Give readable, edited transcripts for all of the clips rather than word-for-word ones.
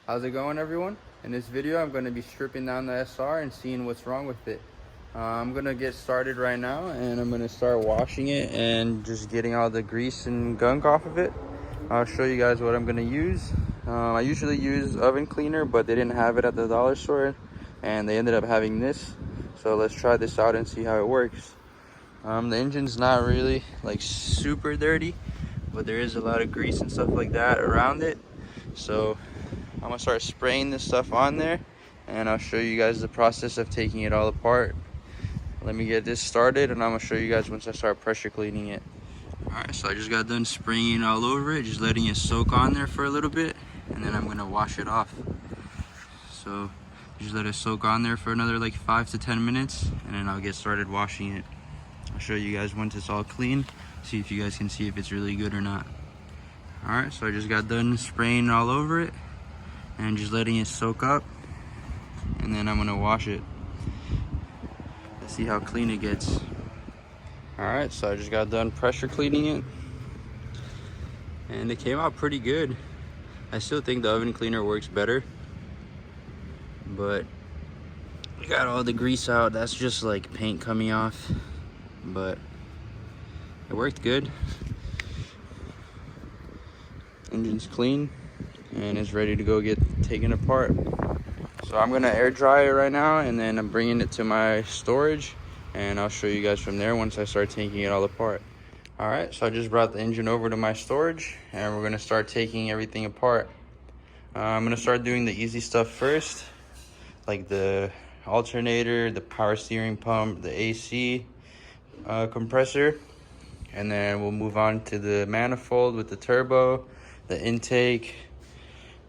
How's it going, everyone? In this video I'm going to be stripping down the SR and seeing what's wrong with it. I'm going to get started right now, and I'm going to start washing it and just getting all the grease and gunk off of it. I'll show you guys what I'm going to use. I usually use oven cleaner, but they didn't have it at the dollar store and they ended up having this. So let's try this out and see how it works. The engine's not really like super dirty, but there is a lot of grease and stuff like that around it. So I'm gonna start spraying this stuff on there, and I'll show you guys the process of taking it all apart. Let me get this started, and I'm gonna show you guys once I start pressure cleaning it. Alright, so I just got done spraying all over it, just letting it soak on there for a little bit, and then I'm gonna wash it off. So just let it soak on there for another like 5 to 10 minutes, and then I'll get started washing it. I'll show you guys once it's all clean, see if you guys can see if it's really good or not. Alright, so I just got done spraying all over it and just letting it soak up, and then I'm gonna wash it. Let's see how clean it gets. Alright, so I just got done pressure cleaning it, and it came out pretty good. I still think the oven cleaner works better, but I got all the grease out. That's just like paint coming off, but it worked good. Engine's clean and it's ready to go get taken apart. So I'm gonna air dry it right now, and then I'm bringing it to my storage, and I'll show you guys from there once I start taking it all apart. All right, so I just brought the engine over to my storage, and we're gonna start taking everything apart. I'm gonna start doing the easy stuff first, like the alternator, the power steering pump, the AC compressor, and then we'll move on to the manifold with the turbo, the intake,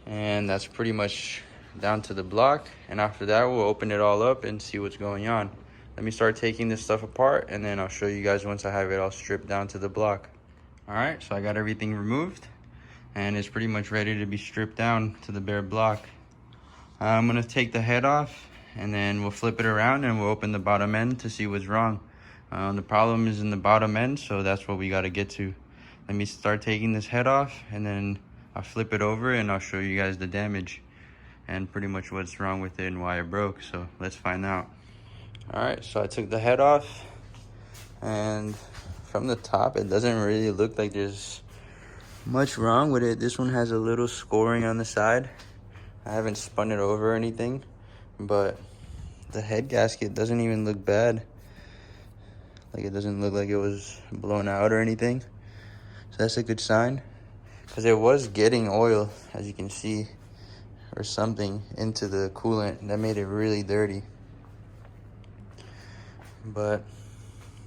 and that's pretty much down to the block. And after that, we'll open it all up and see what's going on. Let me start taking this stuff apart, and then I'll show you guys once I have it all stripped down to the block. All right, so I got everything removed, and it's pretty much ready to be stripped down to the bare block. I'm gonna take the head off, and then we'll flip it around and we'll open the bottom end to see what's wrong. The problem is in the bottom end, so that's what we got to get to. Let me start taking this head off, and then I'll flip it over and I'll show you guys the damage and pretty much what's wrong with it and why it broke. So let's find out. All right, so I took the head off, and from the top it doesn't really look like there's much wrong with it. This one has a little scoring on the side. I haven't spun it over or anything, but the head gasket doesn't even look bad. Like, it doesn't look like it was blown out or anything. So that's a good sign, because it was getting oil, as you can see, or something into the coolant. That made it really dirty. But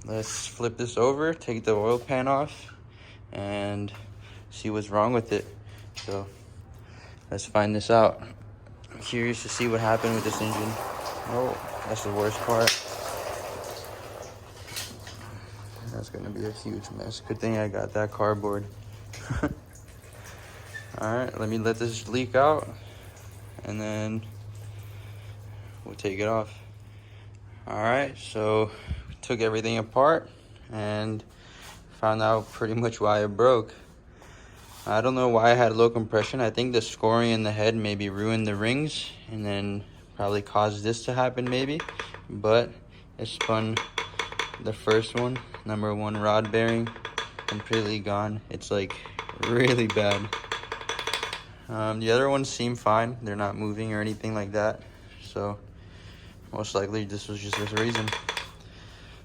let's flip this over, take the oil pan off, and see what's wrong with it. So let's find this out. I'm curious to see what happened with this engine. Oh, that's the worst part. That's gonna be a huge mess. Good thing I got that cardboard. All right, let me let this leak out, and then we'll take it off. All right, so we took everything apart and found out pretty much why it broke. I don't know why I had low compression. I think the scoring in the head maybe ruined the rings, and then probably caused this to happen maybe, but it spun the first one, number 1 rod bearing, completely gone. It's like really bad. The other ones seem fine. They're not moving or anything like that. So most likely this was just the reason.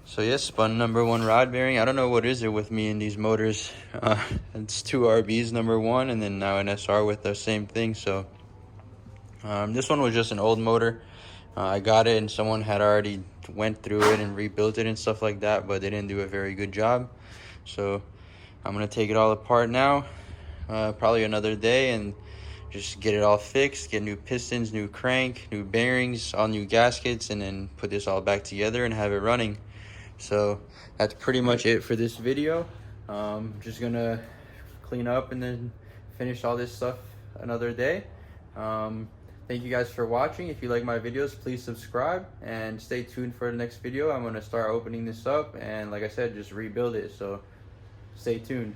So yes, spun number 1 rod bearing. I don't know what is it with me in these motors. It's 2 RBs, number 1, and then now an SR with the same thing. So this one was just an old motor. I got it and someone had already went through it and rebuilt it and stuff like that, but they didn't do a very good job. So I'm gonna take it all apart now, probably another day, and just get it all fixed, get new pistons, new crank, new bearings, all new gaskets, and then put this all back together and have it running. So that's pretty much it for this video. Just gonna clean up and then finish all this stuff another day. Thank you guys for watching. If you like my videos, please subscribe and stay tuned for the next video. I'm gonna start opening this up and, like I said, just rebuild it. So stay tuned.